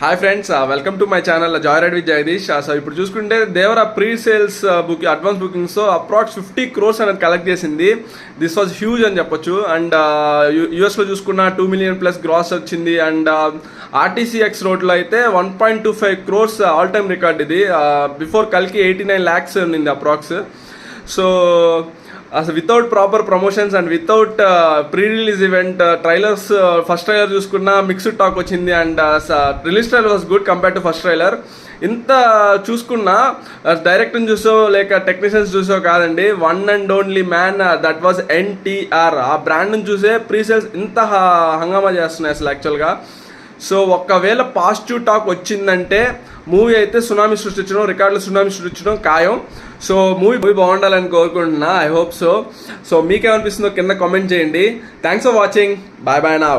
Hi friends, welcome to my channel joy ride with Jagadish. So ఇప్పుడు చూసుకుంటే Devara pre sales advance bookings approx 50 crores అనేది collect చేసింది. This was huge అని చెప్పొచ్చు. And యూఎస్లో చూసుకున్న 2 million plus గ్రాస్ వచ్చింది. అండ్ ఆర్టీసీఎక్స్ రోడ్లో అయితే 1.25 crores ఆల్ టైమ్ రికార్డ్ ఇది. బిఫోర్ కల్కి 89 lakhs ఉన్నింది అప్రాక్స్. సో అసలు without proper promotions and without pre release event trailers, first trailer చూసుకున్న మిక్స్డ్ టాక్ వచ్చింది. And release trailer was good compare to first trailer. ఇంత చూసుకున్నా డైరెక్టర్ని చూసో లేక టెక్నీషియన్స్ చూసో కాదండి, one and only man that was NTR. ఆ బ్రాండ్ని చూసే ప్రీ సేల్స్ ఇంత హంగామా చేస్తున్నాయి అసలు యాక్చువల్గా. సో ఒకవేళ పాజిటివ్ టాక్ వచ్చిందంటే మూవీ అయితే సునామీ సృష్టించడం, రికార్డులు సునామీ సృష్టించడం ఖాయం. సో మూవీ బాగుండాలని కోరుకుంటున్నా. I hope so. మీకేమనిపిస్తుందో కింద కామెంట్ చేయండి. Thanks for watching. Bye bye now.